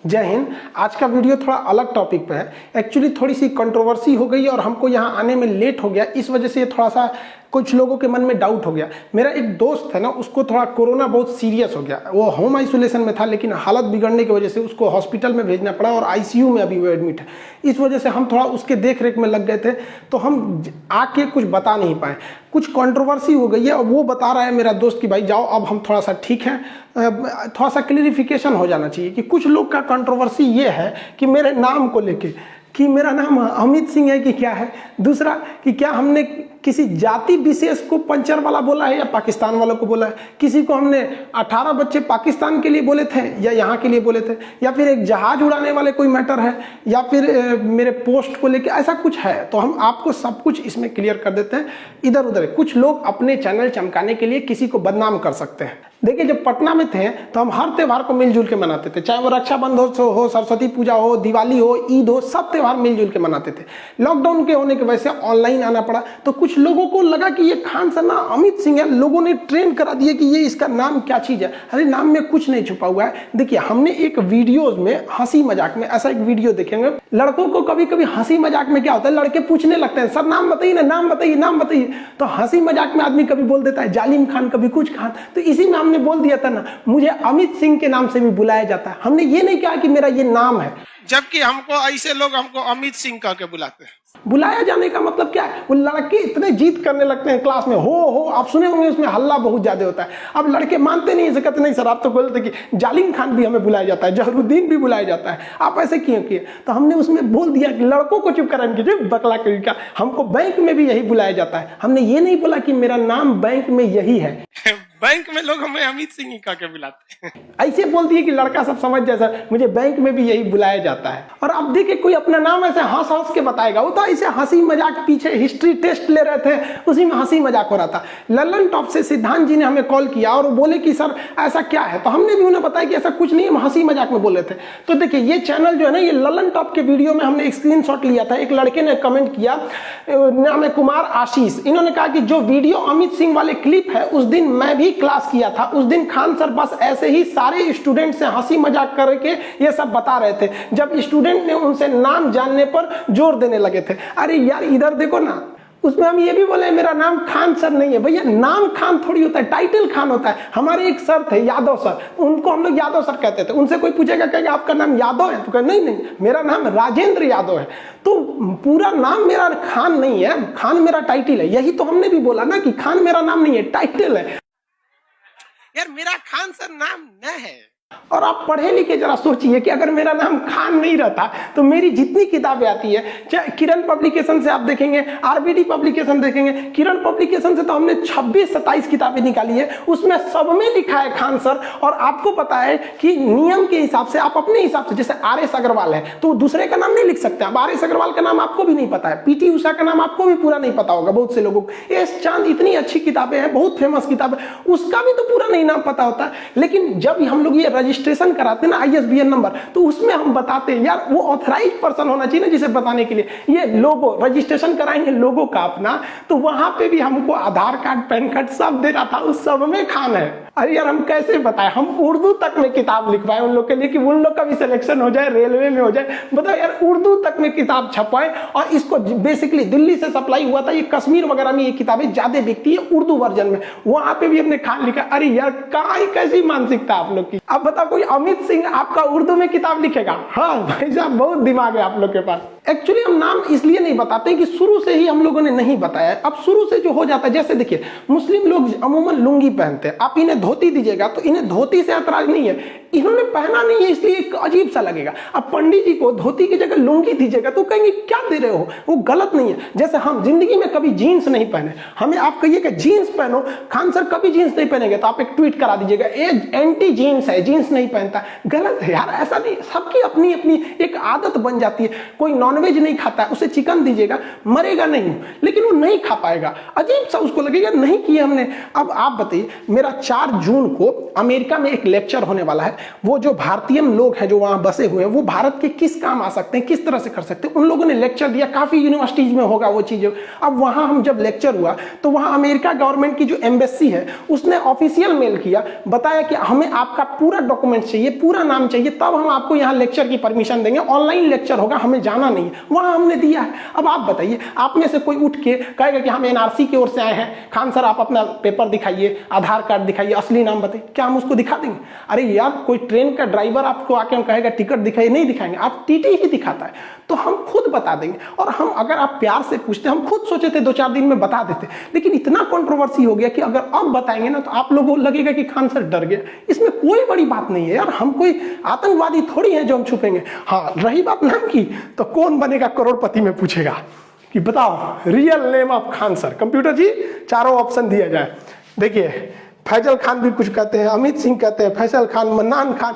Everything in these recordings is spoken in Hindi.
जय हिंद। आज का वीडियो थोड़ा अलग टॉपिक पे है। एक्चुअली थोड़ी सी कंट्रोवर्सी हो गई और हमको यहाँ आने में लेट हो गया, इस वजह से थोड़ा सा कुछ लोगों के मन में डाउट हो गया। मेरा एक दोस्त है ना, उसको थोड़ा कोरोना बहुत सीरियस हो गया। वो होम आइसोलेशन में था, लेकिन हालत बिगड़ने की वजह से उसको हॉस्पिटल में भेजना पड़ा और आईसीयू में अभी वो एडमिट है। इस वजह से हम थोड़ा उसके देख रेख में लग गए थे, तो हम आके कुछ बता नहीं पाए। कुछ कंट्रोवर्सी हो गई है और वो बता रहा है मेरा दोस्त कि भाई जाओ, अब हम थोड़ा सा ठीक हैं। थोड़ा सा क्लियरिफिकेशन हो जाना चाहिए कि कुछ लोग का कंट्रोवर्सी ये है कि मेरे नाम को लेके कि मेरा नाम अमित सिंह है कि क्या है, दूसरा कि क्या हमने किसी जाति विशेष को पंचर वाला बोला है या पाकिस्तान वालों को बोला है, किसी को हमने 18 बच्चे पाकिस्तान के लिए बोले थे या यहाँ के लिए बोले थे, या फिर एक जहाज उड़ाने वाले कोई मैटर है, या फिर मेरे पोस्ट को लेके ऐसा कुछ है। तो हम आपको सब कुछ इसमें क्लियर कर देते हैं। इधर उधर कुछ लोग अपने चैनल चमकाने के लिए किसी को बदनाम कर सकते हैं। देखिए, जब पटना में थे तो हम हर त्यौहार को मिलजुल के मनाते थे, चाहे वो रक्षाबंधन हो, सरस्वती पूजा हो, दिवाली हो, ईद हो, सब त्यौहार मिलजुल के मनाते थे। लॉकडाउन के होने की वजह से ऑनलाइन आना पड़ा, तो कुछ लोगों को लगा कि ये खान सर ना अमित सिंह है। लोगों ने ट्रेंड करा दिया कि ये इसका नाम क्या चीज है। अरे नाम में कुछ नहीं छुपा हुआ है। देखिए, हमने एक वीडियोज में हंसी मजाक में ऐसा एक वीडियो देखेंगे। लड़कों को कभी कभी हंसी मजाक में क्या होता है, लड़के पूछने लगते हैं सर नाम बताइए ना, नाम बताइए, नाम बताइए। तो हंसी मजाक में आदमी कभी बोल देता है जालिम खान, कभी कुछ खान। तो इसी में हमने बोल दिया था ना, मुझे अमित सिंह के नाम से भी बुलाया जाता है। हमने ये नहीं कहा कि मेरा ये नाम है, जबकि हमको ऐसे लोग हमको अमित सिंह कह के बुलाते हैं। बुलाया जाने का मतलब क्या है, वो लड़के इतने जीत करने लगते हैं क्लास में, हो आप सुने होंगे, उसमें हल्ला बहुत ज्यादा होता है। अब लड़के मानते नहीं, इसे कहते नहीं सर आप तो बोलते कि जालिम खान भी हमें बुलाया जाता है, जहरुद्दीन भी बुलाया जाता है, आप ऐसे क्यों किए। तो हमने उसमें बोल दिया कि लड़कों को चुप कराने कीजिए, बकला का हमको बैंक में भी यही बुलाया जाता है। हमने ये नहीं बोला कि मेरा नाम बैंक में यही है। बैंक में लोग हमें अमित सिंह ही कह के बुलाते हैं। ऐसे बोल दिए कि लड़का सब समझ जाए सर, मुझे बैंक में भी यही बुलाया जाता है। और अब देखिए, कोई अपना नाम ऐसे हंस हंस के बताएगा। वो तो ऐसे हंसी मजाक, पीछे हिस्ट्री टेस्ट ले रहे थे, उसी में हंसी मजाक हो रहा था। ललन टॉप से सिद्धांत जी ने हमें कॉल किया और बोले कि सर ऐसा क्या है, तो हमने भी उन्हें बताया कि ऐसा कुछ नहीं, हम हंसी मजाक में बोल रहे थे। तो देखिए, ये चैनल जो है ना, ये ललन टॉप के वीडियो में हमने एक स्क्रीनशॉट लिया था। एक लड़के ने कमेंट किया, नाम है कुमार आशीष। इन्होंने कहा कि जो वीडियो अमित सिंह वाले क्लिप है, उस दिन मैं भी क्लास किया था। उस दिन खान सर बस ऐसे ही सारे स्टूडेंट से हंसी मजाक करके ये सब बता रहे थे, जब स्टूडेंट ने उनसे नाम जानने पर जोर देने लगे थे। अरे यार इधर देखो ना, उसमें हम ये भी बोले मेरा नाम खान सर नहीं है। भैया नाम खान थोड़ी होता है, टाइटल खान होता है। हमारे एक सर थे यादव सर, उनको हम लोग यादव सर कहते थे। उनसे कोई पूछेगा कहेगा आपका नाम यादव है, तो कहे नहीं मेरा नाम राजेंद्र यादव है। तो पूरा नाम मेरा खान नहीं है, खान मेरा टाइटल है। यही तो हमने भी बोला ना कि खान मेरा नाम नहीं है, टाइटल है। यार मेरा खान सर नाम न है। और आप पढ़े लिखे जरा सोचिए कि अगर मेरा नाम खान नहीं रहता तो मेरी जितनी किताबें आती है, चाहे किरण पब्लिकेशन से आप देखेंगे, आरबीडी पब्लिकेशन देखेंगे, किरण पब्लिकेशन से तो हमने 26-27 किताबें निकाली है, उसमें सब में लिखा है खान सर। और आपको पता है कि नियम के हिसाब से आप अपने हिसाब से, जैसे आर.एस. अग्रवाल है तो दूसरे का नाम नहीं लिख सकते। अब आर.एस. अग्रवाल का नाम आपको भी नहीं पता है, पीटी उषा का नाम आपको भी पूरा नहीं पता होगा बहुत से लोगों को। एस चांद, इतनी अच्छी किताबें हैं, बहुत फेमस किताब है, उसका भी तो पूरा नहीं नाम पता होता। लेकिन जब हम लोग ये रजिस्ट्रेशन कराते हैं ना, ISBN नंबर, तो उसमें हम बताते हैं यार वो ऑथराइज पर्सन होना चाहिए ना जिसे बताने के लिए। ये लोगो रजिस्ट्रेशन कराएंगे लोगो का अपना, तो वहां पे भी हमको आधार कार्ड, पैन कार्ड सब दे रहा था, उस सब में खान है। अरे यार हम कैसे बताएं, हम उर्दू तक में किताब लिखवाएं उन लोग के लिए कि उन लोग का भी सिलेक्शन हो जाए, रेलवे में हो जाए। बताओ यार, उर्दू तक में किताब छपवाएं। और इसको बेसिकली दिल्ली से सप्लाई हुआ था, ये कश्मीर वगैरह में ये किताबें ज्यादा बिकती है उर्दू वर्जन में, वहां पे भी हमने खान लिखा। अरे यार कहाँ कैसी मानसिकता आप लोग की। अब बताओ कोई अमित सिंह आपका उर्दू में किताब लिखेगा? हाँ भाई साहब, बहुत दिमाग है आप लोग के पास। एक्चुअली हम नाम इसलिए नहीं बताते कि शुरू से ही हम लोगों ने नहीं बताया। अब शुरू से जो हो जाता है, जैसे देखिए मुस्लिम लोग अमूमन लुंगी पहनते हैं, आप इन्हें धोती दीजिएगा तो इन्हें धोती से ऐतराज नहीं है, इन्होंने पहना नहीं है इसलिए एक अजीब सा लगेगा। अब पंडित जी को धोती की जगह लुंगी दीजिएगा तो कहेंगे क्या दे रहे हो, वो गलत नहीं है। जैसे हम जिंदगी में कभी जीन्स नहीं पहने, हमें आप कहिए कि जीन्स पहनो, खान सर कभी जीन्स नहीं पहनेंगे तो आप एक ट्वीट करा दीजिएगा ये एंटी जीन्स है, जीन्स नहीं पहनता, गलत है यार। ऐसा नहीं, सबकी अपनी अपनी एक आदत बन जाती है। कोई नॉन नॉनवेज नहीं खाता है, उसे चिकन दीजिएगा, मरेगा नहीं, लेकिन वो नहीं खा पाएगा। अजीब सा उसको लगेगा नहीं किया हमने। अब आप बताइए, मेरा 4 जून को अमेरिका में एक लेक्चर होने वाला है। वो जो भारतीय लोग हैं जो वहां बसे हुए हैं, वो भारत के किस काम आ सकते हैं, किस तरह से कर सकते हैं, उन लोगों ने लेक्चर दिया। काफी यूनिवर्सिटीज में होगा वो चीजें। अब वहां हम जब लेक्चर हुआ तो वहां अमेरिका गवर्नमेंट की जो एम्बेसी है उसने ऑफिशियल मेल किया, बताया कि हमें आपका पूरा डॉक्यूमेंट चाहिए, पूरा नाम चाहिए, तब हम आपको यहाँ लेक्चर की परमिशन देंगे। ऑनलाइन लेक्चर होगा, हमें जाना नहीं है। वहां हमने दिया है। अब आप बताइए, आप में से कोई उठ के कहेगा कि हम एनआरसी की ओर से आए हैं, खान सर आप अपना पेपर दिखाइए, आधार कार्ड दिखाइए, असली नाम बताइए, क्या हम उसको दिखा देंगे? अरे यार, कोई ट्रेन का ड्राइवर आपको आके हम कहेगा टिकट दिखाइए, नहीं दिखाएंगे, आप टीटी ही दिखाता है, तो हम खुद बता देंगे। और हम अगर आप प्यार से पूछते, हम खुद सोचे थे 2-4 दिन में बता देते, लेकिन इतना कंट्रोवर्सी हो गया कि अगर अब बताएंगे ना तो आप लोगों को लगेगा कि खान सर डर गए। इसमें कोई बड़ी बात नहीं है यार, हम कोई आतंकवादी थोड़ी है जो हम छुपेंगे। हाँ, रही बात नाम की, तो कौन बनेगा करोड़पति में पूछेगा कि बताओ real name of Khan sir. Computer जी चारों ऑप्शन दिया जाए। देखिए, फैजल खान भी कुछ कहते हैं, अमित सिंह कहते हैं, फैसल खान, मन्नान खान।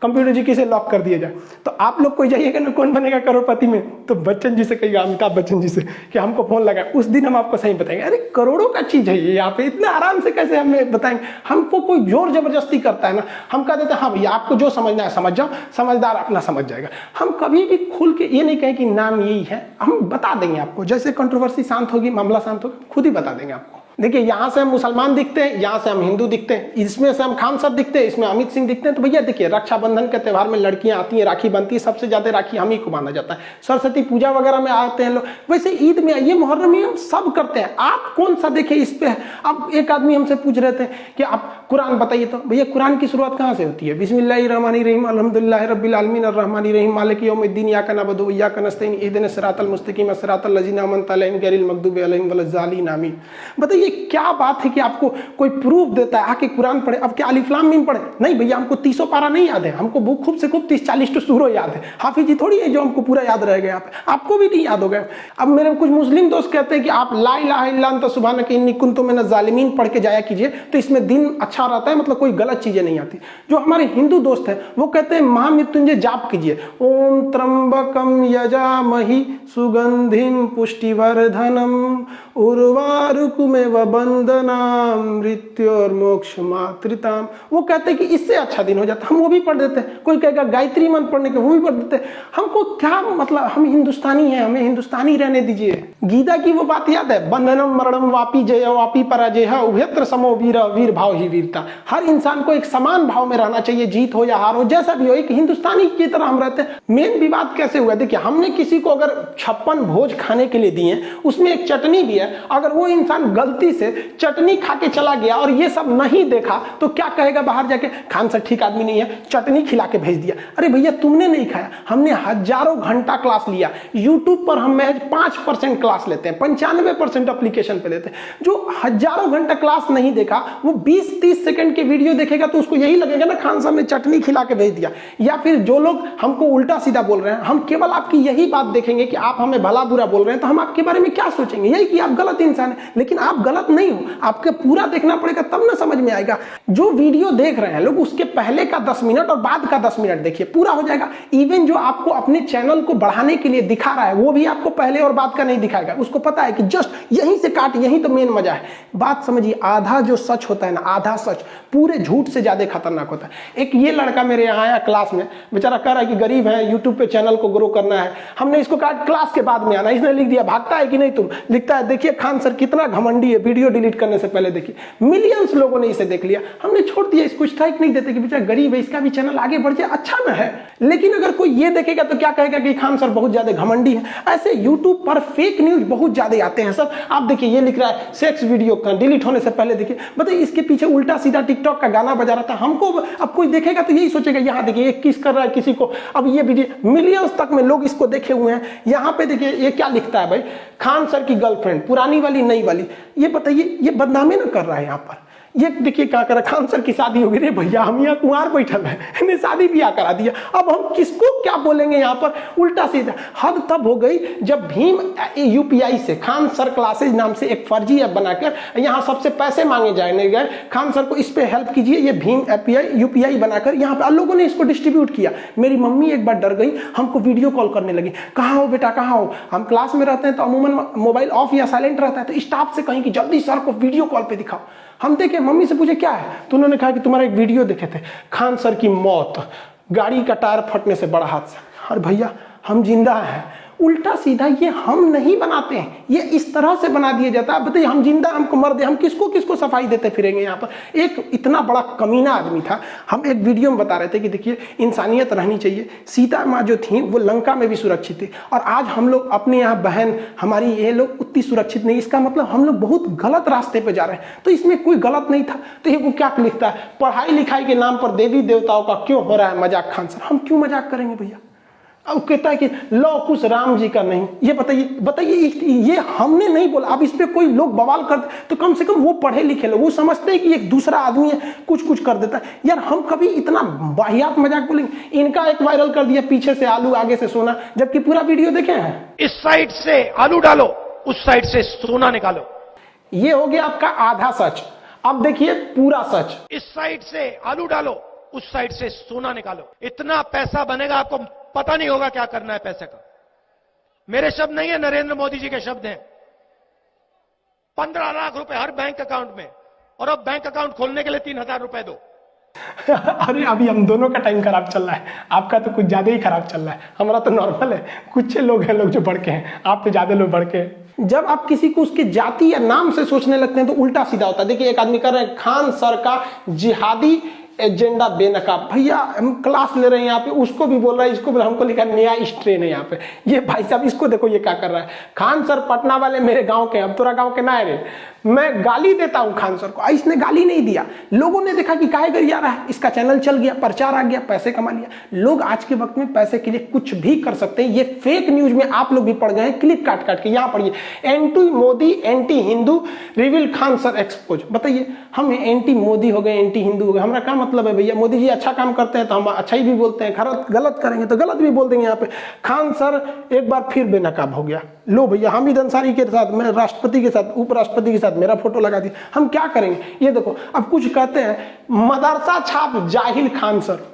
कंप्यूटर जी किसे लॉक कर दिया जाए? तो आप लोग कोई जाइएगा ना कौन बनेगा करोड़पति में, तो बच्चन जी से कहिएगा, अमिताभ बच्चन जी से कि हमको फोन लगाए, उस दिन हम आपको सही बताएंगे। अरे करोड़ों का चीज है ये, यहाँ पे इतना आराम से कैसे हमें बताएंगे? हमको कोई जोर जबरदस्ती करता है ना, हम कह देते हैं हाँ भैया आपको जो समझना है समझ जाओ, समझदार अपना समझ जाएगा। हम कभी भी खुल के ये नहीं कहें कि नाम यही है, हम बता देंगे आपको। जैसे कंट्रोवर्सी शांत होगी, मामला शांत होगा, खुद ही बता देंगे आपको। देखिए, यहाँ से हम मुसलमान दिखते हैं, यहाँ से हम हिंदू दिखते हैं, इसमें से हम खान सर दिखते हैं, इसमें अमित सिंह दिखते हैं। तो भैया देखिए, रक्षाबंधन के त्यौहार में लड़कियां आती हैं, राखी बनती है, सबसे ज्यादा राखी हम ही को माना जाता है। सरस्वती पूजा वगैरह में आते हैं लोग, वैसे ईद में, ये मुहर्रम में हम सब करते हैं। आप कौन सा देखे इस पे? अब एक आदमी हमसे पूछ रहे थे कि आप कुरान बताइए, तो भैया कुरान की शुरुआत कहाँ से होती है? बिस्मिल्लाहिर्रहमानिर्रहीम, अल्हम्दुलिल्लाहि रब्बिल आलमीन, अर्रहमानिर्रहीम, मालिकि यौमिद्दीन, इय्याका नअबुदु व इय्याका नस्तईन, इहदिनस सिरातल मुस्तकीम, सिरातल लज़ीना अनअमता अलैहिम गैरिल मग़दूबि अलैहिम वलज़्ज़ालिन, आमीन। बताइए क्या बात है कि आपको कोई प्रूफ देता है आके कुरान पढ़े। अब क्या अलिफ लाम मीम पढ़े? नहीं भैया, हमको 30 पारा नहीं याद है, हमको खूब से खूब 30-40 तो सूरह याद है। हाफिज जी थोड़ी है जो हमको पूरा याद रह गया, आपको भी नहीं याद हो गया। अब मेरे कुछ मुस्लिम दोस्त कहते हैं कि आप ला इलाहा इल्ला अंता सुब्हानका इन्नी कुन्तु मिनज़ ज़ालिमीन पढ़ के जाया कीजिए, तो इसमें दिन अच्छा रहता है, मतलब कोई गलत चीजें नहीं आती। जो हमारे हिंदू दोस्त हैं वो कहते हैं महामृत्युंजय जाप कीजिए, ओम त्र्यंबकम यजामहि सुगंधिम पुष्टिवर्धनम उर्वारुकमेव बंदनाम मृत्योर्मोक्ष मातृताम। वो कहते हैं कि इससे अच्छा दिन हो जाता, हम वो भी पढ़ देते हैं। कोई कहेगा गायत्री मंत्र पढ़ने के, वो भी पढ़ देते हैं। हमको क्या मतलब, हम हिंदुस्तानी हैं, हमें हिंदुस्तानी रहने दीजिए। गीता की वो बात याद है, बंधनम मरणम वापी जय वापी पराजय उभयत्र समो वीर, वीर भाव ही वीरता। हर इंसान को एक समान भाव में रहना चाहिए, जीत हो या हार हो, जैसा भी हो, एक हिंदुस्तानी की तरह हम रहते हैं। मेन विवाद कैसे हुआ? देखिए, हमने किसी को अगर 56 भोज खाने के लिए दिए, उसमें एक चटनी भी है, अगर वो इंसान गलती से चटनी खा के चला गया और ये सब नहीं देखा तो क्या कहेगा बाहर जाके? खान सर ठीक आदमी नहीं है, चटनी खिला के भेज दिया। अरे भैया, तुमने नहीं खाया, हमने हजारों घंटा क्लास लिया। यूट्यूब पर हम महज 5% क्लास लेते हैं, 95% एप्लीकेशन पे लेते हैं। जो हजारों घंटा क्लास नहीं देखा, वो 20-30 सेकंड के वीडियो देखेगा तो उसको यही लगेगा ना खान साहब ने चटनी खिला के भेज दिया। या फिर जो लोग हमको उल्टा सीधा बोल रहे हैं, हम केवल आपकी यही बात देखेंगे कि आप हमें भला बुरा बोल रहे हैं, तो हम आपके बारे में क्या सोचेंगे? यही कि आप गलत इंसान है। लेकिन आप गलत नहीं हो, आपके पूरा देखना पड़ेगा तब ना समझ में आएगा। जो वीडियो देख रहे हैं लोग, उसके पहले का 10 मिनट और बाद का 10 मिनट देखिए, पूरा हो जाएगा। इवन जो आपको अपने चैनल को बढ़ाने के लिए दिखा रहा है, वो भी आपको पहले और बाद का नहीं दिखाएगा। उसको पता है कि जस्ट यहीं से काट, यहीं तो मेन मजा है। बात समझिए, आधा जो सच होता है ना, आधा सच पूरे झूठ से ज्यादा खतरनाक होता है। एक ये लड़का मेरे यहाँ आया क्लास में, बेचारा कह रहा है कि गरीब है, यूट्यूब पे चैनल को ग्रो करना है। हमने इसको कहा क्लास के बाद में आना, इसने लिख दिया भागता है कि नहीं तुम, लिखता है देखिए खान सर कितना घमंडी है, वीडियो डिलीट करने से पहले देखिए। मिलियंस लोगों ने इसे देख लिया, हमने छोड़ दिया, इसको स्ट्राइक नहीं देते कि बेचारा गरीब है, इसका भी चैनल आगे बढ़ जाए, अच्छा ना है। लेकिन अगर कोई ये देखेगा तो क्या कहेगा कि खान सर बहुत ज्यादा घमंडी है। ऐसे यूट्यूब पर फेक न्यूज बहुत ज्यादा आते हैं सर। आप देखिए, ये लिख रहा है सेक्स वीडियो डिलीट होने से पहले देखिए, बताइए इसके पीछे उल्टा सीधा टिकटॉक का गाना बजा रहा था। हमको अब कोई देखेगा तो यही सोचेगा, यहाँ देखिए ये किस कर रहा है किसी को। अब ये वीडियो मिलियंस तक में लोग इसको देखे हुए हैं। यहाँ पे देखिए ये क्या लिखता है भाई, खान सर की गर्लफ्रेंड, पुरानी वाली नई वाली। ये बताइए, ये बदनामी ना कर रहा है यहाँ पर। ये देखिए क्या करा, खान सर की शादी हो गई रे भैया, हम यहाँ कुंवार बैठल है, इन्हें शादी ब्याह करा दिया। अब हम किसको क्या बोलेंगे यहाँ पर, उल्टा सीधा। हद तब हो गई जब भीम यूपीआई से खान सर क्लासेज नाम से एक फर्जी ऐप बनाकर यहाँ सबसे पैसे मांगे जाने गए, खान सर को इस पे हेल्प कीजिए, ये भीम यूपीआई बनाकर यहाँ पे लोगों ने इसको डिस्ट्रीब्यूट किया। मेरी मम्मी एक बार डर गई, हमको वीडियो कॉल करने लगी, कहाँ हो बेटा कहाँ हो। हम क्लास में रहते हैं तो अमूमन मोबाइल ऑफ या साइलेंट रहता है, तो स्टाफ से कहीं कि जल्दी सर को वीडियो कॉल पे दिखाओ। हम देखे, मम्मी से पूछे क्या है, तो उन्होंने कहा कि तुम्हारा एक वीडियो देखे थे, खान सर की मौत, गाड़ी का टायर फटने से बड़ा हादसा। और भैया हम जिंदा हैं। उल्टा सीधा ये हम नहीं बनाते हैं, ये इस तरह से बना दिया जाता है। बताइए हम जिंदा, हमको मर दे, हम किसको किसको सफाई देते फिरेंगे यहाँ पर। एक इतना बड़ा कमीना आदमी था, हम एक वीडियो में बता रहे थे कि देखिए इंसानियत रहनी चाहिए। सीता माँ जो थी वो लंका में भी सुरक्षित थी, और आज हम लोग अपने यहाँ बहन हमारी ये लोग उतनी सुरक्षित नहीं, इसका मतलब हम लोग बहुत गलत रास्ते पर जा रहे हैं। तो इसमें कोई गलत नहीं था। तो ये वो क्या लिखता है, पढ़ाई लिखाई के नाम पर देवी देवताओं का क्यों हो रहा है मजाक खान सर। हम क्यों मजाक करेंगे भैया। अब कहता है कि लौ कुछ राम जी का नहीं। ये बताइए ये हमने नहीं बोला। अब इस पे कोई लोग बवाल करते तो कम से कम वो पढ़े लिखे लोग, वो समझते हैं कि एक दूसरा आदमी है कुछ कर देता है। यार हम कभी इतना वाहियात मजाक बोलेंगे। इनका एक वायरल कर दिया, पीछे से आलू आगे से सोना, जबकि पूरा वीडियो देखे हैं। इस साइड से आलू डालो, उस साइड से सोना निकालो। ये हो गया आपका आधा सच। अब देखिए पूरा सच। इस साइड से आलू डालो, उस साइड से सोना निकालो। इतना पैसा बनेगा, आपको पता नहीं होगा क्या करना है पैसे का। मेरे शब्द नहीं है, नरेंद्र मोदी जी के शब्द हैं। 15 लाख रुपए हर बैंक अकाउंट में, और अब बैंक अकाउंट खोलने के लिए 3000 रुपए दो। अरे अभी हम दोनों का टाइम खराब चल रहा है, आपका तो कुछ ज्यादा ही खराब चल रहा है, हमारा तो नॉर्मल है। कुछ लोग हैं लोग जो बढ़ के हैं, आप तो ज्यादा लोग बढ़ के हैं। जब आप किसी को उसके जाति या नाम से सोचने लगते हैं तो उल्टा सीधा होता है। देखिए एक आदमी कर रहे हैं खान सर का जिहादी एजेंडा बेनकाब। भैया हम क्लास ले रहे हैं यहाँ पे, उसको भी बोल रहा है, इसको भी, हमको लिखा नया स्ट्रेन है यहाँ पे। ये भाई साहब इसको देखो ये क्या कर रहा है। खान सर पटना वाले मेरे गांव के, अब तोरा गांव के ना है रे। मैं गाली देता हूं खान सर को, इसने गाली नहीं दिया। लोगों ने देखा कि काहे गरिया रहा है, इसका चैनल चल गया, प्रचार आ गया, पैसे कमा लिया। लोग आज के वक्त में पैसे के लिए कुछ भी कर सकते हैं। ये फेक न्यूज में आप लोग भी पड़ गए हैं, क्लिप काट काट के। यहाँ पढ़िए, anti Modi anti Hindu reveal Khan sir expose. बताइए हम एंटी मोदी हो गए, एंटी हिंदू हो गए, हमारा क्या मतलब है भैया। मोदी जी अच्छा काम करते हैं तो हम अच्छा ही भी बोलते हैं, गलत करेंगे तो गलत भी बोल देंगे। यहाँ पे खान सर एक बार फिर बेनकाब हो गया। लो भैया हामिद अंसारी के साथ, मैं राष्ट्रपति के साथ, उपराष्ट्रपति के साथ मेरा फोटो लगा दिया। हम क्या करेंगे ये देखो। अब कुछ कहते हैं मदरसा छाप जाहिल खान सर,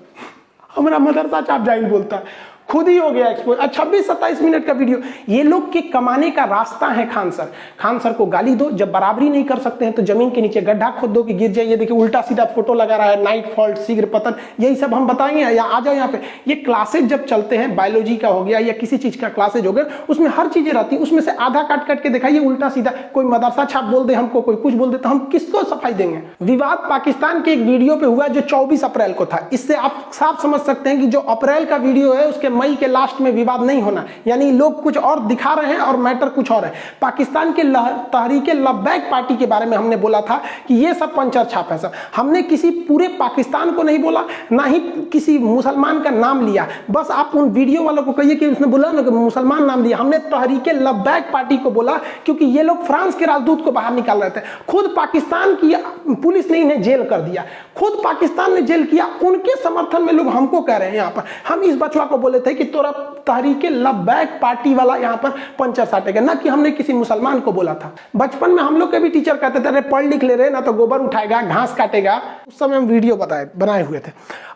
हमारा मदरसा छाप जाहिल बोलता है, खुद ही हो गया एक्सपोज। 26-27 मिनट का वीडियो। ये लोग के कमाने का रास्ता है खान सर। खान सर को गाली दो, जब बराबरी नहीं कर सकते हैं तो जमीन के नीचे गड्ढा खोद दो कि गिर जाइए। देखिए उल्टा सीधा फोटो लगा रहा है, नाइट फॉल्ट, शीघ्र पतन, यही सब हम बताएंगे। या आ जाओ यहाँ पे। ये क्लासेज जब चलते हैं, बायोलॉजी का हो गया या किसी चीज का क्लासेज हो गया, उसमें हर चीजें रहती है, उसमें से आधा काट के दिखाइए उल्टा सीधा। कोई मदरसा छाप बोल दे हमको, कोई कुछ बोल दे, तो हम किसको सफाई देंगे। विवाद पाकिस्तान के एक वीडियो पे हुआ जो 24 अप्रैल को था। इससे आप साफ समझ सकते हैं कि जो अप्रैल का वीडियो है उसके मई के लास्ट में विवाद नहीं होना, यानी लोग कुछ और दिखा रहे हैं और मैटर कुछ और है। पाकिस्तान के तहरीके लब्बैक पार्टी के बारे में हमने बोला था कि ये सब पंचर छाप है। सब हमने किसी पूरे पाकिस्तान को नहीं बोला, ना ही किसी मुसलमान का नाम लिया। बस आप उन वीडियो वालों को कहिए कि उसने बोला ना कि मुसलमान नाम लिया। हमने तहरीके लब्बैक पार्टी को बोला क्योंकि ये लोग फ्रांस के राजदूत को बाहर निकाल रहे थे। खुद पाकिस्तान की पुलिस ने इन्हें जेल कर दिया, खुद पाकिस्तान ने जेल किया। उनके समर्थन में लोग हमको कह रहे हैं यहाँ पर। हम इस बचवा को बोले थे कि तोरा तहरीके लब्बैक पार्टी वाला यहाँ पर पंचर साटेगा, ना कि हमने किसी मुसलमान को बोला था। बचपन में हम लोग के भी टीचर कहते थे अरे पढ़ लिख ले रहे ना तो गोबर उठाएगा, घास काटेगा। उस समय हम वीडियो बनाए हुए थे।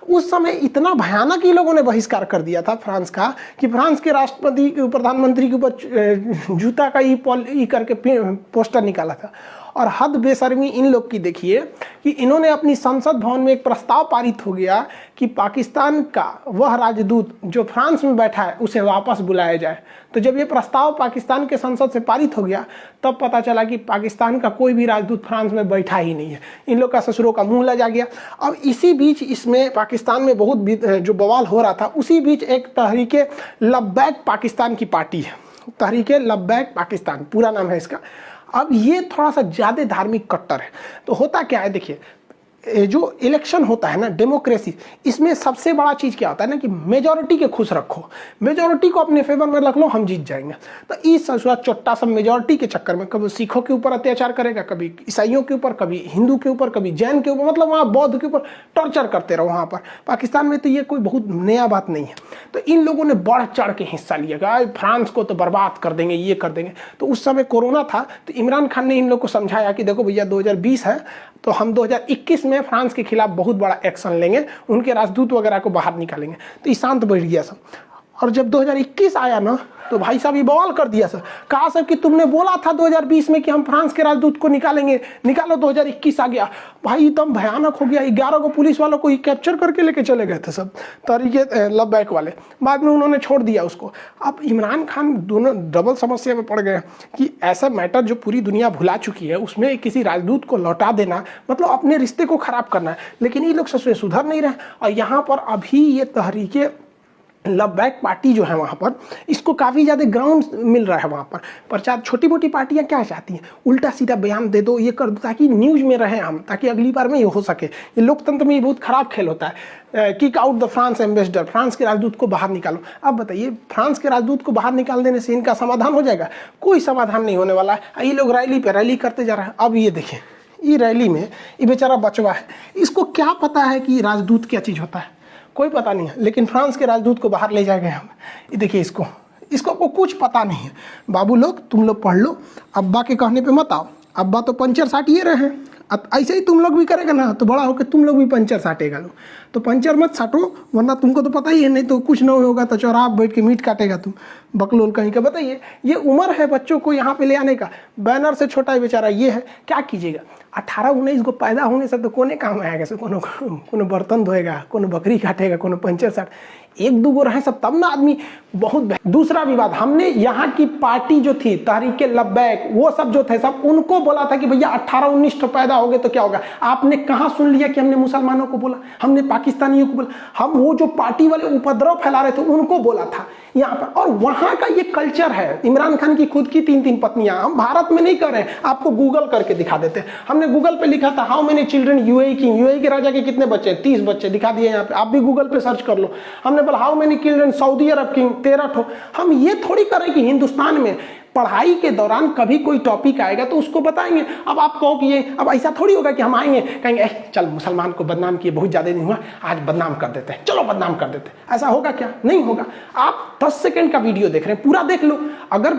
उस समय इतना भयानक ही लोगों ने बहिष्कार कर दिया था फ्रांस का कि फ्रांस के राष्ट्रपति प्रधानमंत्री के ऊपर जूता का ई करके पोस्टर निकाला था। और हद बेशर्मी इन लोग की देखिए कि इन्होंने अपनी संसद भवन में एक प्रस्ताव पारित हो गया कि पाकिस्तान का वह राजदूत जो फ्रांस में बैठा है उसे वापस बुलाया जाए। तो जब ये प्रस्ताव पाकिस्तान के संसद से पारित हो गया तब पता चला कि पाकिस्तान का कोई भी राजदूत फ्रांस में बैठा ही नहीं है। इन लोग का ससुरों का मुंह लजा गया। अब इसी बीच इसमें पाकिस्तान में बहुत जो बवाल हो रहा था, उसी बीच एक तहरीके लब्बैक पाकिस्तान की पार्टी है। तहरीके लब्बैक पाकिस्तान पूरा नाम है इसका। अब ये थोड़ा सा ज़्यादा धार्मिक कट्टर है। तो होता क्या है देखिए, जो इलेक्शन होता है ना, डेमोक्रेसी, इसमें सबसे बड़ा चीज क्या होता है ना कि मेजॉरिटी के खुश रखो, मेजॉरिटी को अपने फेवर में रख लो, हम जीत जाएंगे। तो इस चोट्टा सब मेजॉरिटी के चक्कर में कभी सिखों के ऊपर अत्याचार करेगा, कभी ईसाइयों के ऊपर, कभी हिंदू के ऊपर, कभी जैन के ऊपर, मतलब वहाँ बौद्ध के ऊपर टॉर्चर करते रहो। वहाँ पर पाकिस्तान में तो ये कोई बहुत नया बात नहीं है। तो इन लोगों ने बढ़ चढ़ के हिस्सा लिया कि फ्रांस को तो बर्बाद कर देंगे, ये कर देंगे। तो उस समय कोरोना था, तो इमरान खान ने इन लोग को समझाया कि देखो भैया 2020 है तो हम 2021 में फ्रांस के खिलाफ बहुत बड़ा एक्शन लेंगे, उनके राजदूत वगैरह को बाहर निकालेंगे। तो ये शांत बैठ गया सब। और जब 2021 आया ना तो भाई साहब ये बवाल कर दिया सर, कहा सर कि तुमने बोला था 2020 में कि हम फ्रांस के राजदूत को निकालेंगे, निकालो, 2021 आ गया। भाई एकदम भयानक हो गया। 11 को पुलिस वालों को कैप्चर करके लेके चले गए थे सब तरीके लव बैक वाले, बाद में उन्होंने छोड़ दिया उसको। अब इमरान खान दोनों डबल समस्या में पड़ गए कि ऐसा मैटर जो पूरी दुनिया भुला चुकी है उसमें किसी राजदूत को लौटा देना मतलब अपने रिश्ते को खराब करना है। लेकिन ये लोग सच में सुधर नहीं रहे। और यहाँ पर अभी ये तहरीके लव बैक पार्टी जो है वहाँ पर, इसको काफ़ी ज़्यादा ग्राउंड मिल रहा है वहाँ पर प्रचार। छोटी मोटी पार्टियाँ क्या चाहती हैं, उल्टा सीधा बयान दे दो, ये कर दो, ताकि न्यूज़ में रहें हम, ताकि अगली बार में ये हो सके। ये लोकतंत्र में ये बहुत खराब खेल होता है। Kick out the France ambassador, France के राजदूत को बाहर निकालो। अब बताइए, फ्रांस के राजदूत को बाहर निकाल देने से इनका समाधान हो जाएगा? कोई समाधान नहीं होने वाला है। ये लोग रैली पे रैली करते जा रहे हैं। अब ये देखिए, ये रैली में ये बेचारा बचवा है, इसको क्या पता है कि राजदूत क्या चीज़ होता है, कोई पता नहीं है। लेकिन फ्रांस के राजदूत को बाहर ले जाएंगे हम। ये देखिए, इसको कुछ पता नहीं है। बाबू लोग, तुम लोग पढ़ लो, अब्बा के कहने पे मत आओ। अब्बा तो पंचर साटिए रहे हैं, अब ऐसे ही तुम लोग भी करेगा ना तो बड़ा होकर तुम लोग भी पंचर साटेगा। लो तो पंचर मत साटो, वरना तुमको तो पता ही है, नहीं तो कुछ न होगा तो चौराहा बैठ के मीट काटेगा तुम, बकलोल कहीं का। बताइए, ये उम्र है बच्चों को यहाँ पे ले आने का। बैनर से छोटा ही बेचारा ये है, क्या कीजिएगा। 18-19 को पैदा होने से तो कोने काम आएगा से, कोनो बर्तन धोएगा, कोनो बकरी काटेगा, कोनो पंचर साट, 1-2 रहे सब, तब ना आदमी बहुत। दूसरा विवाद, हमने यहाँ की पार्टी जो थी तहरीक लब्बैक, वो सब जो थे सब उनको बोला था कि भैया 18-19 तो पैदा हो गए तो क्या होगा। आपने कहाँ सुन लिया कि हमने मुसलमानों को बोला, हमने पाकिस्तानियों को बोला, हम वो जो पार्टी वाले उपद्रव फैला रहे थे उनको बोला था यहाँ पर। और वहाँ का ये कल्चर है। इमरान खान की खुद की 3-3 पत्नियां, हम भारत में नहीं कर रहे हैं, आपको गूगल करके दिखा देते हैं। हमने गूगल पे लिखा था how many children UAE king, UAE के राजा के कितने बच्चे, 30 बच्चे दिखा दिए यहाँ पे। आप भी गूगल पे सर्च कर लो। हमने बोला how many children Saudi Arab king, 13 ठो। हम ये थोड़ी करें कि हिंदुस्तान में पढ़ाई के दौरान कभी कोई टॉपिक आएगा तो उसको बताएंगे। अब आप कहो कि ये, अब ऐसा थोड़ी होगा कि हम आएंगे कहेंगे चल मुसलमान को बदनाम किए, बहुत ज़्यादा नहीं हुआ, आज बदनाम कर देते हैं, चलो बदनाम कर देते हैं। ऐसा होगा क्या? नहीं होगा। आप 10 सेकंड का वीडियो देख रहे हैं, पूरा देख लो। अगर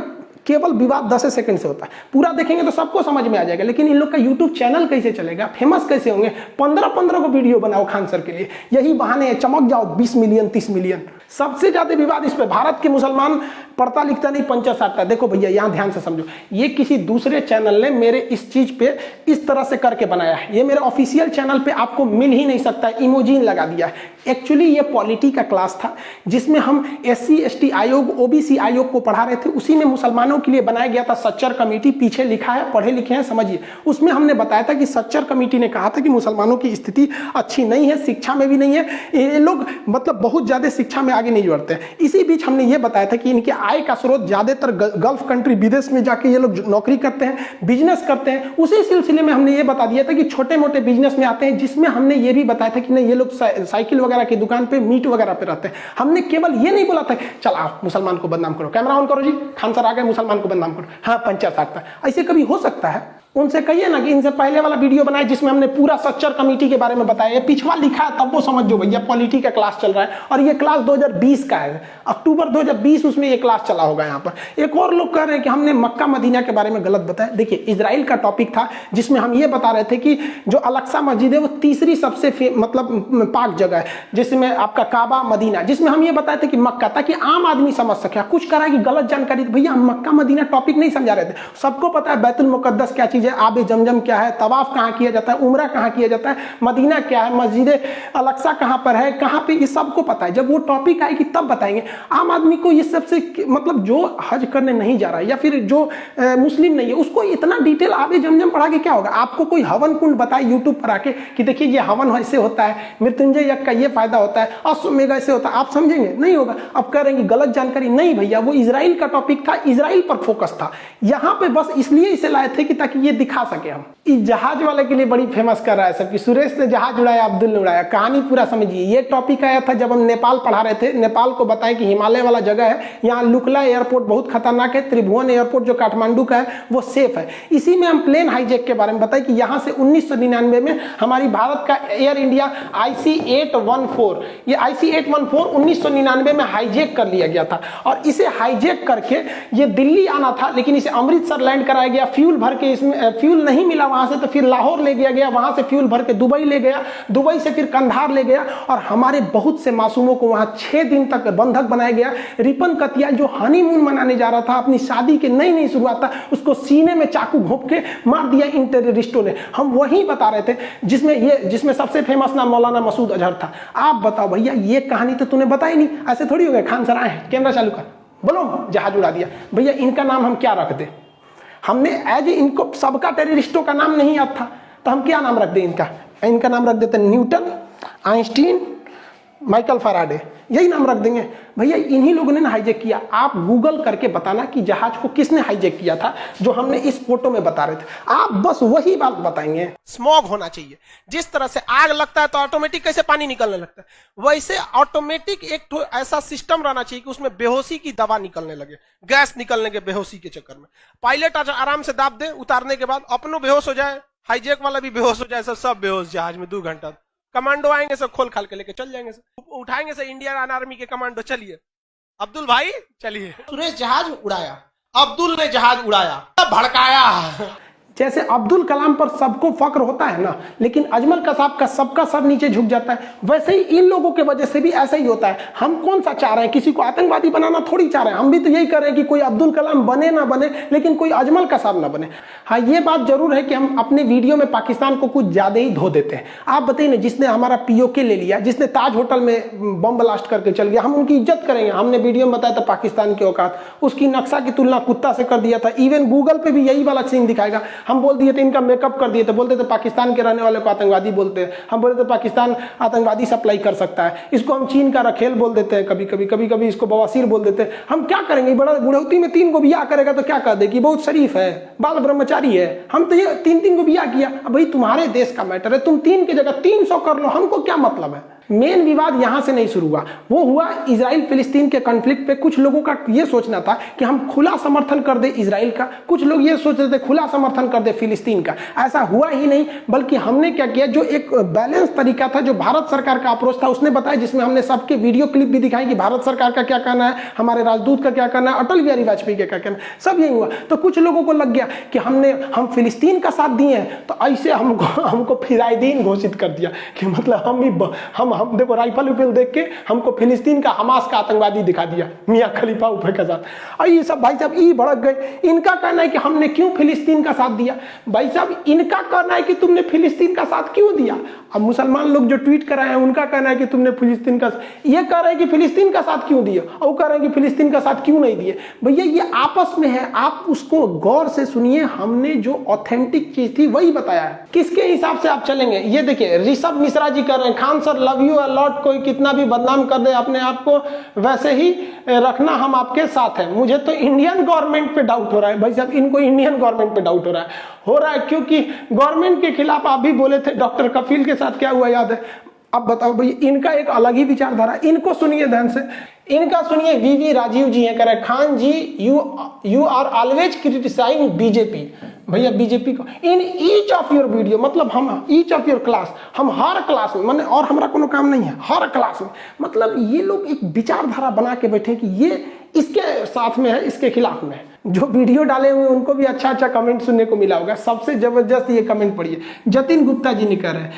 केवल विवाद 10 सेकंड से होता है, पूरा देखेंगे तो सबको समझ में आ जाएगा। लेकिन इन लोग का यूट्यूब चैनल कैसे चलेगा, फेमस कैसे होंगे? 15-15 को वीडियो बनाओ खान सर के लिए, यही बहाने चमक जाओ 20 मिलियन 30 मिलियन। सबसे ज्यादा विवाद इस पे, भारत के मुसलमान पढ़ता लिखता नहीं, पंचर साटता। देखो भैया, यहाँ ध्यान से समझो, ये किसी दूसरे चैनल ने मेरे इस चीज पे इस तरह से करके बनाया है। ये मेरे ऑफिशियल चैनल पे आपको मिल ही नहीं सकता, इमोजीन लगा दिया है। एक्चुअली ये पॉलिटी का क्लास था जिसमें हम SC ST आयोग, OBC आयोग को पढ़ा रहे थे। उसी में मुसलमानों के लिए बनाया गया था सच्चर कमेटी, पीछे लिखा है, पढ़े लिखे हैं, समझिए। उसमें हमने बताया था कि सच्चर कमेटी ने कहा था कि मुसलमानों की स्थिति अच्छी नहीं है, शिक्षा में भी नहीं है, ये लोग मतलब बहुत ज्यादा शिक्षा में आगे नहीं बढ़ते हैं। इसी बीच हमने ये बताया था कि इनके आय का स्रोत ज्यादातर गल्फ कंट्री, विदेश में जाके ये लोग नौकरी करते हैं, बिजनेस करते हैं। उसी सिलसिले में हमने ये बता दिया था कि छोटे मोटे बिजनेस में आते हैं, जिसमें हमने ये भी बताया था कि नहीं, ये लोग साइकिल वगैरह की दुकान पे, मीट वगैरह पे रहते हैं। हमने केवल ये नहीं बोला था चल आओ मुसलमान को बदनाम करो, कैमरा ऑन करो जी, खान सर आ गए, मुसलमान को बदनाम करो, हाँ पंचर साटता। ऐसे कभी हो सकता है? उनसे कहिए ना कि इनसे पहले वाला वीडियो बनाए जिसमें हमने पूरा सच्चर कमेटी के बारे में बताया। ये पिछवा लिखा है तब वो समझ जो भैया पॉलिटी का क्लास चल रहा है। और ये क्लास 2020 का है, अक्टूबर 2020 उसमें ये क्लास चला होगा। यहाँ पर एक और लोग कह रहे हैं कि हमने मक्का मदीना के बारे में गलत बताया। देखिए, इजराइल का टॉपिक था जिसमें हम ये बता रहे थे कि जो अल-अक्सा मस्जिद है वो तीसरी सबसे मतलब पाक जगह है, जिसमें आपका काबा मदीना, जिसमें हम ये बताए थे कि मक्का, ताकि आम आदमी समझ सके। कुछ कह रहा है कि गलत जानकारी, भैया हम मक्का मदीना टॉपिक नहीं समझा रहे थे। सबको पता है बैतुल मुकद्दस क्या चीज है, आबे जमजम क्या है, तवाफ कहाँ किया जाता है, उम्रा कहाँ किया जाता है, मदीना क्या है, मस्जिद अल-अक्सा कहाँ पर है, कहाँ पे, ये सबको पता है। जब वो टॉपिक आएगी तब बताएंगे। आम आदमी को ये सबसे मतलब जो हज करने नहीं जा रहा है या फिर जो मुस्लिम नहीं है, उसको इतना डिटेल आबे जमजम पढ़ा के क्या होगा? आपको कोई हवन कुंड बताए यूट्यूब पर आके कि देखिए ये हवन ऐसे होता है, मृत्युंजय यज्ञ का ये फायदा होता है, अश्वमेध ऐसे होता है, आप समझेंगे? नहीं होगा। अब कह रहे हैं कि गलत जानकारी। नहीं भैया, वो इजराइल का टॉपिक था, इजराइल पर फोकस था। यहाँ पे बस इसलिए इसे लाए थे कि ताकि ये दिखा सके हम। इस जहाज वाले के लिए बड़ी फेमस कर रहा है सब कि सुरेश ने जहाज उड़ाया, अब्दुल ने उड़ाया। कहानी पूरा समझिए। ये टॉपिक आया था जब हम नेपाल पढ़ा रहे थे। नेपाल को बताया कि हिमालय वाला जगह है, यहाँ लुकला एयरपोर्ट बहुत खतरनाक है, त्रिभुवन एयरपोर्ट जो काठमांडू का है वो सेफ है। इसी में हम प्लेन हाईजैक के बारे में बताए कि यहाँ से 1999 में हमारी भारत का एयर इंडिया IC-814, ये IC-814 1999 में हाईजैक कर लिया गया था और इसे हाईजैक करके ये दिल्ली आना था, लेकिन इसे अमृतसर लैंड कराया गया। फ्यूल भर के इसमें फ्यूल नहीं मिला वहां से, तो फिर लाहौर ले गया गया, वहां से फ्यूल भर के दुबई ले गया, दुबई से फिर कंधार ले गया और हमारे बहुत से मासूमों को वहां 6 दिन तक बंधक बनाया गया। रिपन कतियाल जो हनीमून मनाने जा रहा था, अपनी शादी के नई शुरुआत था, उसको सीने में चाकू घोंप के मार दिया इन टेररिस्टों ने। हम वही बता रहे थे जिसमें सबसे फेमस नाम मौलाना मसूद अजहर था। आप बताओ भैया, ये कहानी तो तूने बताई नहीं, ऐसे थोड़ी हो गया। खान सर आए हैं, कैमरा चालू कर, बोलो जहाज उड़ा दिया। भैया इनका नाम हम क्या रख दें? हमने एज इनको सबका टेररिस्टों का नाम नहीं याद था, तो हम क्या नाम रख दें इनका नाम रख देते न्यूटन, आइंस्टीन, माइकल फैराडे, यही नाम रख देंगे। भैया इन्हीं लोगों ने हाईजैक किया। आप गूगल करके बताना कि जहाज को किसने हाईजैक किया था, जो हमने इस फोटो में बता रहे थे। आप बस वही बात बताएंगे। स्मॉग होना चाहिए। जिस तरह से आग लगता है तो ऑटोमेटिक कैसे पानी निकलने लगता है, वैसे ऑटोमेटिक एक ऐसा सिस्टम रहना चाहिए कि उसमें बेहोशी की दवा निकलने लगे, गैस निकलने के बेहोशी के चक्कर में। पायलट आराम से दाब दे, उतारने के बाद अपनों बेहोश हो जाए, हाईजैक वाला भी बेहोश हो जाए, सब बेहोश जहाज में 2 घंटा। कमांडो आएंगे, सब खोल खाल के लेके चल जाएंगे, उठाएंगे से इंडियन आर्मी के कमांडो। चलिए अब्दुल भाई चलिए। सुरेश जहाज उड़ाया, अब्दुल ने जहाज उड़ाया, भड़काया। जैसे अब्दुल कलाम पर सबको फक्र होता है ना, लेकिन अजमल कसाब का सबका सब नीचे झुक जाता है, वैसे ही इन लोगों के वजह से भी ऐसा ही होता है। हम कौन सा चाह रहे हैं? किसी को आतंकवादी बनाना थोड़ी चाह रहे हैं। हम भी तो यही कर रहे हैं कि कोई अब्दुल कलाम बने ना बने, लेकिन कोई अजमल कसाब ना बने। हाँ, ये बात जरूर है कि हम अपने वीडियो में पाकिस्तान को कुछ ज्यादा ही धो देते हैं। आप बताइए ना, जिसने हमारा POK ले लिया, जिसने ताज होटल में बम ब्लास्ट करके चल गया, हम उनकी इज्जत करेंगे? हमने वीडियो में बताया था पाकिस्तान की औकात, उसकी नक्शा की तुलना कुत्ता से कर दिया था। इवन गूगल पे भी यही वाला सीन दिखाएगा। हम बोल दिए थे इनका मेकअप कर दिए थे, बोलते थे पाकिस्तान के रहने वाले को आतंकवादी बोलते हैं। हम बोलते थे पाकिस्तान आतंकवादी सप्लाई कर सकता है। इसको हम चीन का रखेल बोल देते हैं, कभी इसको बवासीर बोल देते हैं। हम क्या करेंगे? बड़ा बुढ़ौती में 3 को बियाह करेगा तो क्या कर दे कि बहुत शरीफ है, बाल ब्रह्मचारी है। हम तो ये 3 को बियाह किया। अब भाई तुम्हारे देश का मैटर है, तुम 3 की जगह 300 कर लो, हमको क्या मतलब है? मेन विवाद यहां से नहीं शुरू हुआ, वो हुआ इजराइल फिलिस्तीन के कॉन्फ्लिक्ट पे। कुछ लोगों का ये सोचना था कि हम खुला समर्थन कर दे इजराइल का, कुछ लोग ये सोच रहे थे खुला समर्थन कर दे फिलिस्तीन का। ऐसा हुआ ही नहीं, बल्कि हमने क्या किया, जो एक बैलेंस तरीका था, जो भारत सरकार का अप्रोच था, उसने बताया, जिसमें हमने सबके वीडियो क्लिप भी दिखाई कि भारत सरकार का क्या कहना है, हमारे राजदूत का क्या कहना है, अटल बिहारी वाजपेयी का क्या कहना है, सब यही हुआ। तो कुछ लोगों को लग गया कि हम फिलिस्तीन का साथ दिए हैं, तो ऐसे हमको फिराइदीन घोषित कर दिया कि मतलब हम देखो राइफल उफल देख के हमको फिलिस्तीन का हमास का आतंकवादी दिखा दिया, मियां खलीफा ऊपर के साथ। और ये सब भाई साहब ई भड़क गए। इनका कहना है कि हमने क्यों फिलिस्तीन का साथ दिया। भाई साहब इनका कहना है कि तुमने फिलिस्तीन का साथ क्यों दिया। अब मुसलमान लोग जो ट्वीट कर रहे हैं, उनका कहना है कि तुमने फिलिस्तीन का, ये कह रहे हैं कि फिलिस्तीन का साथ क्यों दिया, और कह रहे हैं कि फिलिस्तीन का साथ क्यों नहीं दिए। भैया ये आपस में है, आप उसको गौर से सुनिए। हमने जो ऑथेंटिक चीज थी वही बताया है। किसके हिसाब से आप चलेंगे? ये देखिए ऋषभ मिश्रा जी कर रहे हैं, Khan sir love you a lot, कोई कितना भी बदनाम कर दे अपने आप को, वैसे ही रखना, हम आपके साथ हैं। मुझे तो इंडियन गवर्नमेंट पे डाउट हो रहा है। भाई साहब इनको इंडियन गवर्नमेंट पे डाउट हो रहा है क्योंकि गवर्नमेंट के खिलाफ आप भी बोले थे। डॉक्टर कफील के साथ क्या हुआ याद है? अब बताओ भाई, इनका एक अलग ही विचारधारा। इनको सुनिए ध्यान से, इनका सुनिए। वीवी राजीव जी हैं, कह रहे Khan ji you are always criticising BJP. भैया बीजेपी को in each of your video, मतलब हम ईच ऑफ योर क्लास, हम हर क्लास में, मैंने और हमारा कोनो काम नहीं है, हर क्लास में, मतलब ये लोग एक विचारधारा बना के बैठे कि ये इसके साथ में है, इसके खिलाफ में है। जो वीडियो डाले हुए उनको भी अच्छा कमेंट सुनने को मिला होगा। सबसे जबरदस्त ये कमेंट पढ़िए, जतिन गुप्ता जी ने कह रहे हैं,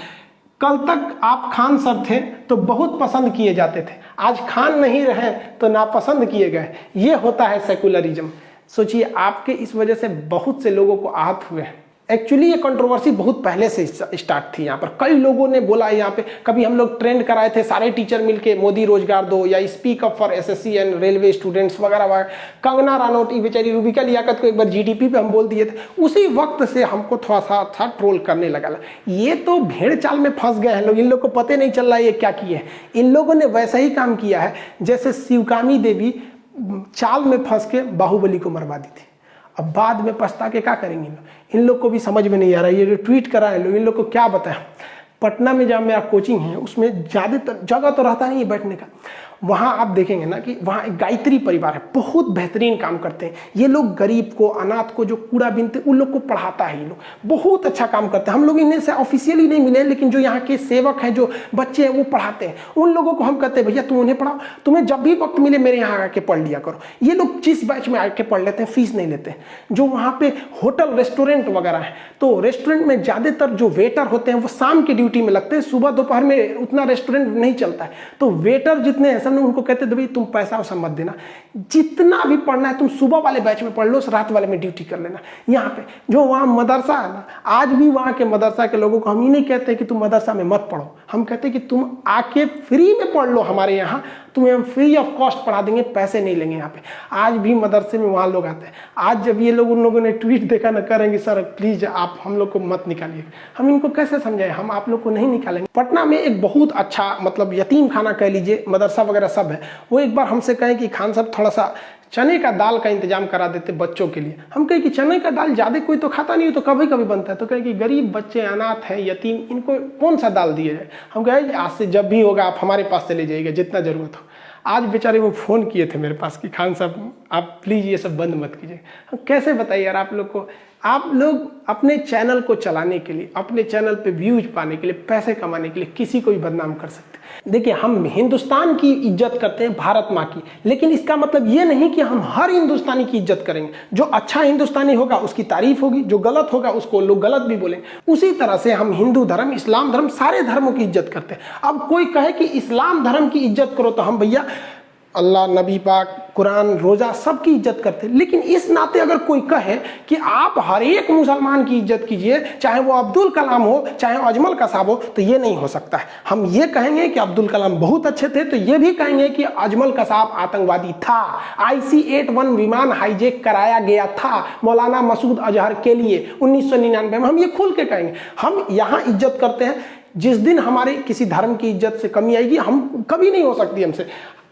कल तक आप खान सर थे तो बहुत पसंद किए जाते थे, आज खान नहीं रहे तो नापसंद किए गए। ये होता है सेकुलरिज्म। सोचिए आपके इस वजह से बहुत से लोगों को आहत हुए हैं। एक्चुअली ये कंट्रोवर्सी बहुत पहले से स्टार्ट थी। यहाँ पर कई लोगों ने बोला, यहाँ पे कभी हम लोग ट्रेंड कराए थे सारे टीचर मिलके, मोदी रोजगार दो, या speak up for SSC and railway students वगैरह वगैरह। कंगना रानौत, बेचारी रूबिका लियाकत को एक बार GDP पे हम बोल दिए थे। उसी वक्त से हमको थोड़ा सा ट्रोल करने लगा। ये तो भेड़ चाल में फंस गए हैं लोग, इन लोग को पता नहीं चल रहा है ये क्या किए हैं। इन लोगों ने वैसा ही काम किया है जैसे शिवकामी देवी चाल में फंस के बाहुबली को मरवा दी थी। अब बाद में पछता के क्या करेंगे इन लोग को भी समझ में नहीं आ रहा है। ये जो ट्वीट करा है लोग, इन लोग को क्या बताएं। पटना में जहाँ मेरा कोचिंग है उसमें ज़्यादातर जगह तो रहता नहीं है बैठने का। वहाँ आप देखेंगे ना कि वहाँ एक गायत्री परिवार है, बहुत बेहतरीन काम करते हैं ये लोग। गरीब को, अनाथ को जो कूड़ा बीनते उन लोग को पढ़ाता है ये लोग, बहुत अच्छा काम करते हैं। हम लोग इन्हें से ऑफिशियली नहीं मिले, लेकिन जो यहाँ के सेवक हैं, जो बच्चे हैं वो पढ़ाते हैं। उन लोगों को हम कहते हैं भैया तुम उन्हें पढ़ाओ, तुम्हें जब भी वक्त मिले मेरे यहाँ आके पढ़ लिया करो। ये लोग जिस बैच में आके पढ़ लेते हैं, फीस नहीं लेते हैं। जो वहाँ पे होटल रेस्टोरेंट वगैरह है, तो रेस्टोरेंट में ज़्यादातर जो वेटर होते हैं वो शाम की ड्यूटी में लगते हैं, सुबह दोपहर में उतना रेस्टोरेंट नहीं चलता है। तो वेटर जितने हैं उनको कहते हैं भाई तुम पैसा वैसा मत देना, जितना भी पढ़ना है तुम सुबह वाले बैच में पढ़ लो, रात वाले में ड्यूटी कर लेना। यहाँ पे जो वहाँ मदरसा है ना, आज भी वहाँ के मदरसा के लोगों को हम ये नहीं कहते कि तुम मदरसा में मत पढ़ो, हम कहते हैं कि तुम आके फ्री में पढ़ लो हमारे यहाँ, तुम्हें हम फ्री ऑफ कॉस्ट पढ़ा देंगे, पैसे नहीं लेंगे यहाँ पे। आज भी मदरसे में वहाँ लोग आते हैं। आज जब ये लोग, उन लोगों ने ट्वीट देखा ना, करेंगे सर प्लीज आप हम लोग को मत निकालिए। हम इनको कैसे समझाएं, हम आप लोग को नहीं निकालेंगे। पटना में एक बहुत अच्छा मतलब यतीम खाना कह लीजिए, मदरसा वगैरह सब है। वो एक बार हमसे कहें कि खान साहब थोड़ा सा चने का दाल का इंतजाम करा देते बच्चों के लिए। हम कहें कि चने का दाल ज़्यादा कोई तो खाता नहीं, तो कभी कभी बनता है। तो कहें कि गरीब बच्चे, अनाथ हैं, यतीम, इनको कौन सा दाल दिया जाए। हम कहें आज से जब भी होगा आप हमारे पास चले जाइएगा जितना ज़रूरत हो। आज बेचारे वो फ़ोन किए थे मेरे पास कि खान साहब आप प्लीज़ ये सब बंद मत कीजिए। कैसे बताइए यार आप लोग को, आप लोग अपने चैनल को चलाने के लिए, अपने चैनल पे व्यूज पाने के लिए, पैसे कमाने के लिए किसी को भी बदनाम कर सकते हैं। देखिए हम हिंदुस्तान की इज्जत करते हैं, भारत माँ की, लेकिन इसका मतलब ये नहीं कि हम हर हिंदुस्तानी की इज्जत करेंगे। जो अच्छा हिंदुस्तानी होगा उसकी तारीफ होगी, जो गलत होगा उसको लोग गलत भी बोलेंगे। उसी तरह से हम हिंदू धर्म, इस्लाम धर्म, सारे धर्मों की इज्जत करते हैं। अब कोई कहे कि इस्लाम धर्म की इज्जत करो, तो हम भैया अल्लाह, नबी पाक, कुरान, रोज़ा सबकी इज्जत करते हैं। लेकिन इस नाते अगर कोई कहे कि आप हर एक मुसलमान की इज्जत कीजिए, चाहे वो अब्दुल कलाम हो, चाहे अजमल कसाब हो, तो ये नहीं हो सकता है। हम ये कहेंगे कि अब्दुल कलाम बहुत अच्छे थे, तो ये भी कहेंगे कि अजमल कसाब आतंकवादी था। IC-81 विमान हाईजैक कराया गया था मौलाना मसूद अजहर के लिए 1999 में। हम ये खुल के कहेंगे। हम यहाँ इज्जत करते हैं। जिस दिन हमारे किसी धर्म की इज्जत से कमी आएगी, हम कभी नहीं हो सकती हमसे।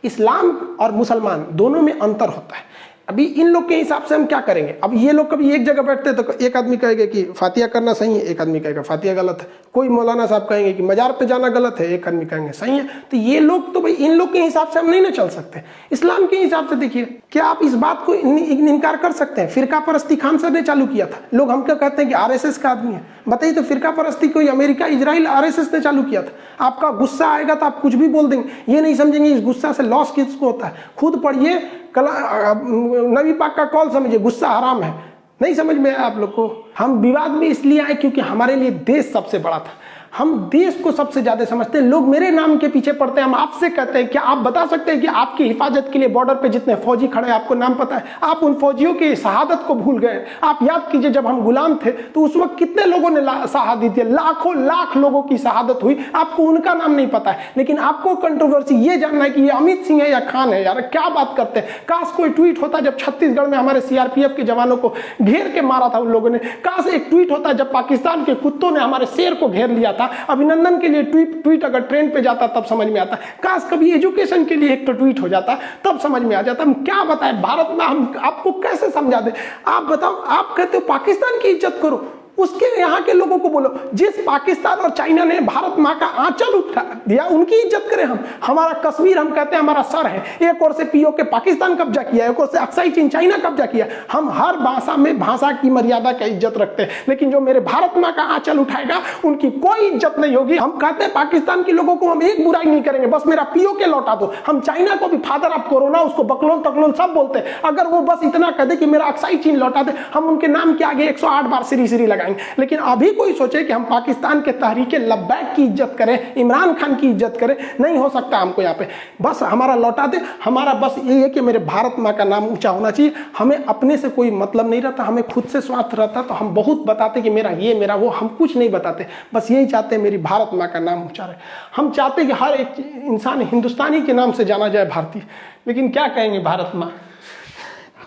इस्लाम और मुसलमान दोनों में अंतर होता है। अभी इन लोग के हिसाब से हम क्या करेंगे। अब ये लोग कभी एक जगह बैठते हैं तो एक आदमी कहेगा कि फातिया करना सही है, एक आदमी कहेगा फातिया गलत है। कोई मौलाना साहब कहेंगे कि मजार पे जाना गलत है, एक आदमी कहेंगे सही है। तो ये लोग तो भाई इन लोग के हिसाब से हम नहीं ना चल सकते। इस्लाम के हिसाब से देखिए, क्या आप इस बात को इनकार कर सकते हैं? फिरका परस्ती खान साहब ने चालू किया था। लोग हम क्या कहते हैं कि RSS का आदमी है। बताइए तो फिरका परस्ती कोई अमेरिका, इजराइल, RSS ने चालू किया था। आपका गुस्सा आएगा तो आप कुछ भी बोल देंगे, ये नहीं समझेंगे इस गुस्सा से लॉस किसको होता है। खुद पढ़िए, नबी पाक का कौल समझिए, गुस्सा हराम है। नहीं समझ में आया आप लोग को। हम विवाद में इसलिए आए क्योंकि हमारे लिए देश सबसे बड़ा था। हम देश को सबसे ज्यादा समझते हैं। लोग मेरे नाम के पीछे पड़ते हैं। हम आपसे कहते हैं, क्या आप बता सकते हैं कि आपकी हिफाजत के लिए बॉर्डर पे जितने फौजी खड़े हैं, आपको नाम पता है? आप उन फौजियों की शहादत को भूल गए। आप याद कीजिए, जब हम गुलाम थे तो उस वक्त कितने लोगों ने शहादत दी, लाखों लाख लोगों की शहादत हुई। आपको उनका नाम नहीं पता है, लेकिन आपको कंट्रोवर्सी ये जानना है कि ये अमित सिंह है या खान है। यार क्या बात करते हैं। काश कोई ट्वीट होता जब छत्तीसगढ़ में हमारे CRPF के जवानों को घेर के मारा था उन लोगों ने। काश एक ट्वीट होता जब पाकिस्तान के कुत्तों ने हमारे शेर को घेर लिया था। अभिनंदन के लिए ट्वीट अगर ट्रेंड पे जाता तब समझ में आता। काश कभी एजुकेशन के लिए एक तो ट्वीट हो जाता तब समझ में आ जाता। हम क्या बताएं भारत में, हम आपको कैसे समझा दें? आप बताओ, आप कहते हो पाकिस्तान की इज्जत करो, उसके यहाँ के लोगों को बोलो जिस पाकिस्तान और चाइना ने भारत माँ का आंचल उठा दिया उनकी इज्जत करें हम। हमारा कश्मीर हम कहते हैं हमारा सर है। एक ओर से POK पाकिस्तान कब्जा किया, एक ओर से अक्साई चीन चाइना कब्जा किया। हम हर भाषा में भाषा की मर्यादा का इज्जत रखते हैं, लेकिन जो मेरे भारत माँ का आंचल उठाएगा उनकी कोई इज्जत नहीं होगी। हम कहते हैं पाकिस्तान के लोगों को हम एक बुराई नहीं करेंगे, बस मेरा POK लौटा दो। हम चाइना को भी फादर ऑफ कोरोना, उसको बकलोन तकलोन सब बोलते हैं। अगर वो बस इतना कह दे कि मेरा अक्साई चीन लौटा दे, हम उनके नाम के आगे 108 बार श्री लगाएंगे। लेकिन अभी कोई सोचे कि हम पाकिस्तान के तहरीके लब्बैक की इज्जत करें, इमरान खान की इज्जत करें, नहीं हो सकता हमको यहाँ पे। बस हमारा लौटा दे। हमारा बस ये है कि मेरे भारत माँ का नाम ऊंचा होना चाहिए। हमें अपने से कोई मतलब नहीं रहता, हमें खुद से स्वार्थ रहता तो हम बहुत बताते कि मेरा ये मेरा वो, हम कुछ नहीं बताते। बस यही चाहते हैं मेरी भारत माँ का नाम ऊंचा रहे। हम चाहते कि हर एक इंसान हिंदुस्तानी के नाम से जाना जाए, भारतीय। लेकिन क्या कहेंगे भारत माँ,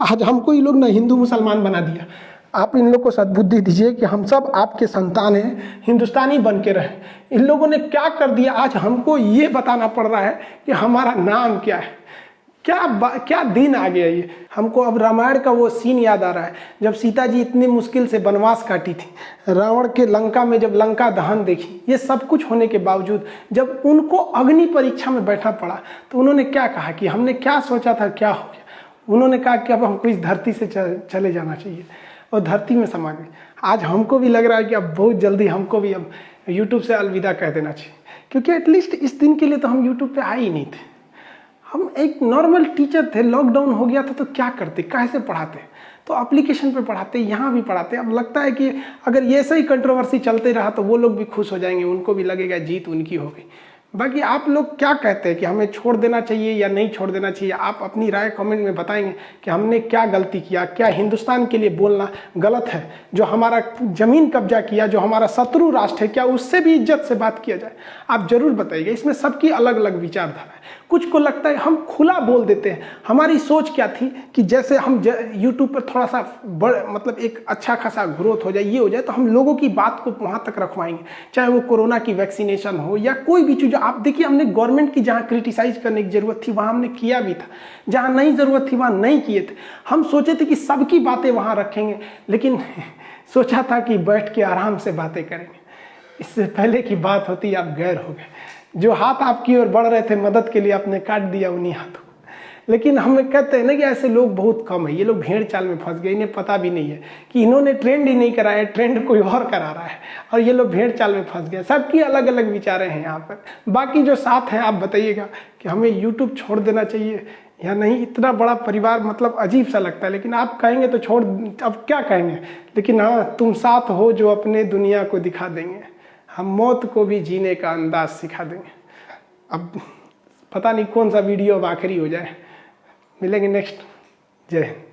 आज हमको ये लोग ना हिंदू मुसलमान बना दिया। आप इन लोग को सद्बुद्धि दीजिए कि हम सब आपके संतान हैं, हिंदुस्तानी बन के रहे। इन लोगों ने क्या कर दिया, आज हमको ये बताना पड़ रहा है कि हमारा नाम क्या है। क्या दिन आ गया ये। हमको अब रामायण का वो सीन याद आ रहा है जब सीता जी इतनी मुश्किल से वनवास काटी थी, रावण के लंका में जब लंका दहन देखी, ये सब कुछ होने के बावजूद जब उनको अग्नि परीक्षा में बैठना पड़ा तो उन्होंने क्या कहा कि हमने क्या सोचा था क्या हो गया। उन्होंने कहा कि अब हमको इस धरती से चले जाना चाहिए और धरती में समा गए। आज हमको भी लग रहा है कि अब बहुत जल्दी हमको भी अब यूट्यूब से अलविदा कह देना चाहिए, क्योंकि एटलीस्ट इस दिन के लिए तो हम यूट्यूब पे आए ही नहीं थे। हम एक नॉर्मल टीचर थे, लॉकडाउन हो गया था तो क्या करते, कैसे पढ़ाते, तो एप्लीकेशन पे पढ़ाते, यहाँ भी पढ़ाते। अब लगता है कि अगर ये ऐसा ही कंट्रोवर्सी चलते रहा तो वो लोग भी खुश हो जाएंगे, उनको भी लगेगा जीत उनकी हो गई। बाकी आप लोग क्या कहते हैं कि हमें छोड़ देना चाहिए या नहीं छोड़ देना चाहिए, आप अपनी राय कमेंट में बताएंगे कि हमने क्या गलती किया, क्या हिंदुस्तान के लिए बोलना गलत है, जो हमारा ज़मीन कब्जा किया, जो हमारा शत्रु राष्ट्र है, क्या उससे भी इज्जत से बात किया जाए। आप जरूर बताइएगा। इसमें सबकी अलग अलग विचारधारा है। कुछ को लगता है हम खुला बोल देते हैं। हमारी सोच क्या थी कि जैसे हम यूट्यूब पर थोड़ा सा मतलब एक अच्छा खासा ग्रोथ हो जाए, ये हो जाए, तो हम लोगों की बात को वहाँ तक रखवाएंगे, चाहे वो कोरोना की वैक्सीनेशन हो या कोई भी चीज़। आप देखिए, हमने गवर्नमेंट की जहाँ क्रिटिसाइज करने की ज़रूरत थी वहाँ हमने किया भी था, जहाँ नहीं ज़रूरत थी वहाँ नहीं किए थे। हम सोचे थे कि सबकी बातें वहाँ रखेंगे, लेकिन सोचा था कि बैठ के आराम से बातें करेंगे। इससे पहले की बात होती आप गैर हो गए। जो हाथ आपकी ओर बढ़ रहे थे मदद के लिए, आपने काट दिया उन्हीं हाथों। लेकिन हम कहते हैं ना कि ऐसे लोग बहुत कम है। ये लोग भेड़ चाल में फंस गए, इन्हें पता भी नहीं है कि इन्होंने ट्रेंड ही नहीं कराया, ट्रेंड कोई और करा रहा है और ये लोग भेड़ चाल में फंस गए। सबकी अलग अलग विचारें हैं यहाँ पर। बाकी जो साथ हैं आप बताइएगा कि हमें यूट्यूब छोड़ देना चाहिए या नहीं। इतना बड़ा परिवार मतलब अजीब सा लगता है, लेकिन आप कहेंगे तो छोड़, अब क्या कहेंगे। लेकिन हाँ, तुम साथ हो जो अपने दुनिया को दिखा देंगे, हम मौत को भी जीने का अंदाज सिखा देंगे। अब पता नहीं कौन सा वीडियो अब आखिरी हो जाए। मिलेंगे नेक्स्ट। जय हिंद।